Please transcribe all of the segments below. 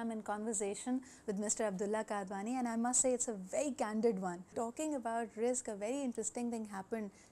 am in conversation with Mr. Abdullah Kadwani and I must say it's a very candid one. Talking about risk, a very interesting thing happened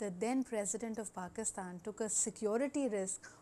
The then president of Pakistan took a security risk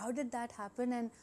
How did that happen and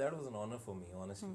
That was an honor for me, honestly.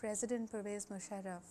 President Pervez Musharraf,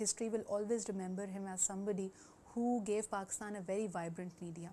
history will always remember him as somebody who gave Pakistan a very vibrant media.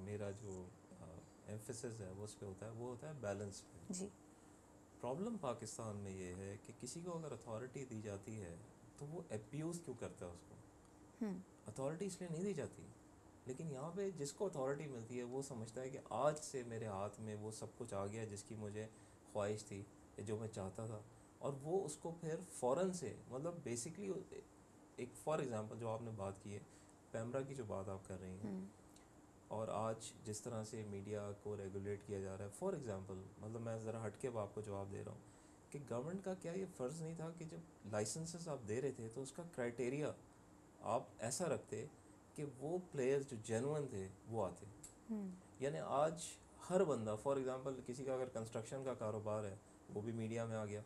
میرا جو emphasis ہے وہ اس پہ ہوتا ہے، وہ ہوتا ہے بیلنس پہ. جی. پرابلم پاکستان میں یہ ہے کہ کسی کو اگر اتھارٹی دی جاتی ہے تو وہ ایبیوز کیوں کرتا ہے اس کو. اتھارٹی اس لیے نہیں دی جاتی، لیکن یہاں پہ جس کو اتھارٹی ملتی ہے وہ سمجھتا ہے کہ آج سے میرے ہاتھ میں وہ سب کچھ آ گیا جس کی مجھے خواہش تھی، جو میں چاہتا تھا، اور وہ اس کو پھر فوراً سے مطلب بیسکلی ایک فار ایگزامپل جو آپ نے بات کی ہے پیمرا کی جو بات آپ کر رہی ہیں، اور آج جس طرح سے میڈیا کو ریگولیٹ کیا جا رہا ہے، فار ایگزامپل مطلب میں ذرا ہٹ کے آپ کو جواب دے رہا ہوں کہ گورنمنٹ کا کیا یہ فرض نہیں تھا کہ جب لائسنسز آپ دے رہے تھے تو اس کا کرائٹیریا آپ ایسا رکھتے کہ وہ پلیئرز جو جینوئن تھے وہ آتے. یعنی آج ہر بندہ فار ایگزامپل کسی کا اگر کنسٹرکشن کا کاروبار ہے وہ بھی میڈیا میں آ گیا،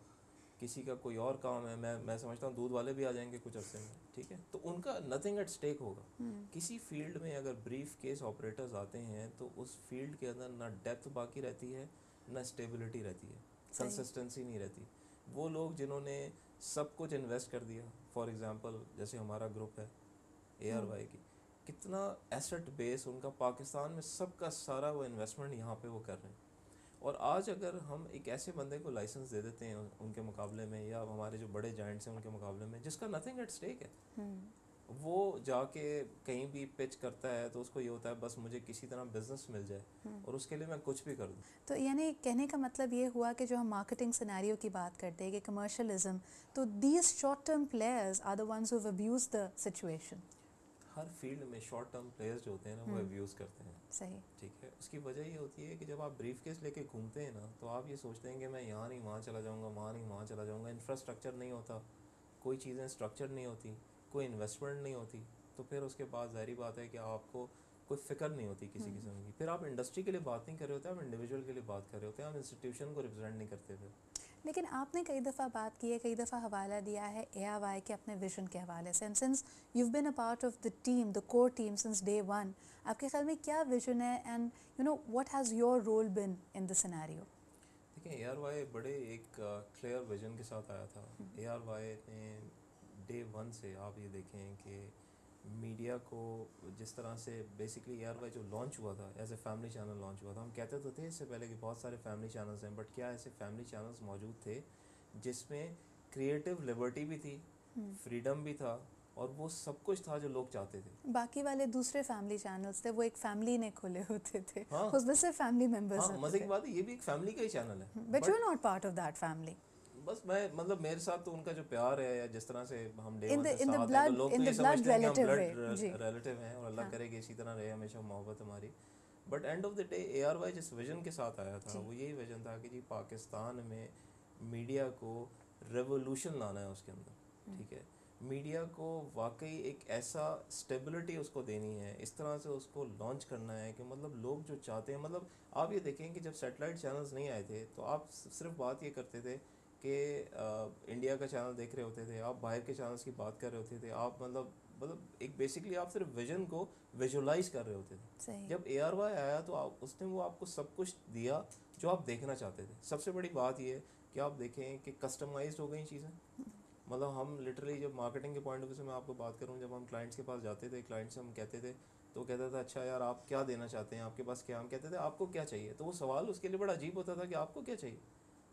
کسی کا کوئی اور کام ہے، میں سمجھتا ہوں دودھ والے بھی آ جائیں گے کچھ عرصے میں، ٹھیک ہے، تو ان کا نتھنگ ایٹ اسٹیک ہوگا. کسی فیلڈ میں اگر بریف کیس آپریٹرز آتے ہیں تو اس فیلڈ کے اندر نہ ڈیپتھ باقی رہتی ہے نہ اسٹیبلٹی رہتی ہے، کنسسٹنسی نہیں رہتی. وہ لوگ جنہوں نے سب کچھ انویسٹ کر دیا، فار ایگزامپل جیسے ہمارا گروپ ہے ARY کی، کتنا ایسٹ بیس ان کا پاکستان میں، سب کا سارا وہ انویسٹمنٹ یہاں پہ وہ کر رہے ہیں. اور آج اگر ہم ایک ایسے بندے کو لائسنس دے دیتے ہیں ان کے مقابلے میں، یا ہمارے جو بڑے جائنٹس ہیں ان کے مقابلے میں، جس کا نتھنگ ایٹ اسٹیک ہے، وہ جا کے کہیں بھی پچ کرتا ہے تو اس کو یہ ہوتا ہے بس مجھے کسی طرح بزنس مل جائے اور اس کے لیے میں کچھ بھی کر دوں. تو یعنی کہنے کا مطلب یہ ہوا کہ جو ہم مارکیٹنگ سینیریو کی بات کرتے ہیں کہ کمرشلزم، تو these short term players are the ones who abuse the situation. ہر فیلڈ میں شارٹ ٹرم پلیئرز جو ہوتے ہیں نا وہ ابیوز کرتے ہیں. صحیح. ٹھیک ہے، اس کی وجہ یہ ہوتی ہے کہ جب آپ بریف کیس لے کے گھومتے ہیں نا تو آپ یہ سوچتے ہیں کہ میں یہاں نہیں وہاں چلا جاؤں گا، وہاں نہیں وہاں چلا جاؤں گا. انفراسٹرکچر نہیں ہوتا، کوئی چیزیں اسٹرکچر نہیں ہوتی، کوئی انویسٹمنٹ نہیں ہوتی، تو پھر اس کے بعد ظاہری بات ہے کہ آپ کو کوئی فکر نہیں ہوتی کسی قسم کی. پھر آپ انڈسٹری کے لیے بات نہیں کر رہے ہوتے، آپ انڈیویجول کے لیے بات کر رہے ہوتے ہیں، آپ انسٹیٹیوشن کو ریپرزینٹ نہیں کرتے پھر. لیکن آپ نے کئی دفعہ بات کی ہے، کئی دفعہ حوالہ دیا ہے ARY کے اپنے ویژن کے حوالے سے، and since you been a part of the team, the core team since day one, آپ کے خیال میں کیا ویژن ہے and you know what has your role been in the scenario? دیکھیں ARY بڑے ایک کلیئر ویژن کے ساتھ آیا تھا. ARY نے ڈے ون سے آپ یہ دیکھیں کہ میڈیا کو جس طرح سے بیسکلی ARY جو لانچ ہوا تھا as a family channel launch ہوا تھا. ہم کہتے تو تھے اس سے پہلے کہ بہت سارے فیملی چینلز ہیں، بٹ کیا ایسے فیملی چینلز موجود تھے جس میں کریٹو لبرٹی بھی تھی، فریڈم بھی تھا، اور وہ سب کچھ تھا جو لوگ چاہتے تھے. باقی والے دوسرے فیملی چینلز تھے وہ ایک فیملی نے کھولے ہوتے تھے، ہاں اس میں صرف فیملی ممبرز ہاں، ہوتے مزے کی تھے. بات ہے یہ بھی ایک فیملی کا ہی چینل ہے، but you are not part of that family. بس میں مطلب میرے ساتھ تو ان کا جو پیار ہے یا جس طرح سے ہم ڈے ون سے in the ساتھ ہیں تو blood لوگ in تو the یہ blood سمجھتے ہیں کہ ہم relative way. بلڈ جی ریلیٹیو ہیں اور اللہ کرے کہ اسی طرح رہے ہمیشہ محبت ہماری. But and of the day ARY جس ویژن کے ساتھ آیا تھا وہ یہی ویژن تھا کہ جی پاکستان میں میڈیا کو ریولوشن لانا ہے اس کے اندر. ٹھیک ہے، میڈیا کو واقعی ایک ایسا اسٹیبلٹی اس کو دینی ہے، اس طرح سے اس کو لانچ کرنا ہے کہ مطلب لوگ جو چاہتے ہیں، مطلب آپ یہ دیکھیں کہ جب سیٹلائٹ چینلز نہیں آئے تھے تو آپ صرف بات یہ کرتے تھے کہ انڈیا کا چینل دیکھ رہے ہوتے تھے، آپ باہر کے چینلز کی بات کر رہے ہوتے تھے، آپ مطلب ایک بیسکلی آپ صرف ویژن کو ویژولائز کر رہے ہوتے تھے. جب ARY آیا تو اس نے وہ آپ کو سب کچھ دیا جو آپ دیکھنا چاہتے تھے. سب سے بڑی بات یہ ہے کہ آپ دیکھیں کہ کسٹمائزڈ ہو گئی چیزیں. مطلب ہم لٹرلی جب مارکیٹنگ کے پوائنٹ آف ویو سے میں آپ کو بات کروں، جب ہم کلائنٹس کے پاس جاتے تھے، کلائنٹ سے ہم کہتے تھے تو وہ کہتا تھا اچھا یار آپ کیا دینا چاہتے ہیں، آپ کے پاس کیا، ہم کہتے تھے آپ کو کیا چاہیے. تو وہ سوال اس کے لیے بڑا عجیب ہوتا تھا کہ آپ کو کیا چاہیے،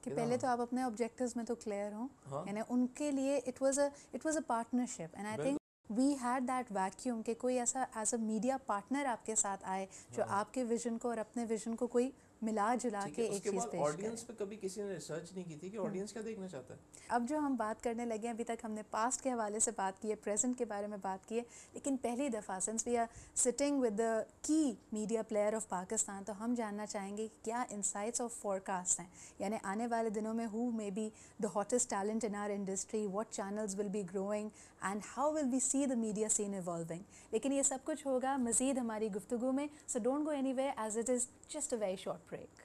کہ پہلے تو آپ اپنے آبجیکٹیوز میں تو کلیئر ہوں. ہاں یعنی ان کے لیے it was a partnership, and I think we had that vacuum کہ کوئی ایسا ایز اے میڈیا پارٹنر آپ کے ساتھ آئے جو آپ کے ویژن کو اور اپنے ویژن کو کوئی ملا جلا کے ایک چیز پیش کرے. آڈینس پہ کبھی کسی نے ریسرچ نہیں کی تھی کہ آڈینس کیا دیکھنا چاہتا ہے. اب جو ہم بات کرنے لگے ہیں، ابھی تک ہم نے پاسٹ کے حوالے سے بات کی ہے، پریزنٹ کے بارے میں بات کی ہے، لیکن پہلی دفعہ since we are sitting with the key media player of Pakistan, تو ہم جاننا چاہیں گے کہ کیا انسائٹس اور فورکاسٹ ہیں، یعنی آنے والے دنوں میں who may be the hottest talent in our industry, what channels will be growing and how will we see the media scene evolving. لیکن یہ سب کچھ ہوگا مزید ہماری گفتگو میں، so don't go anywhere as it is just a very short break.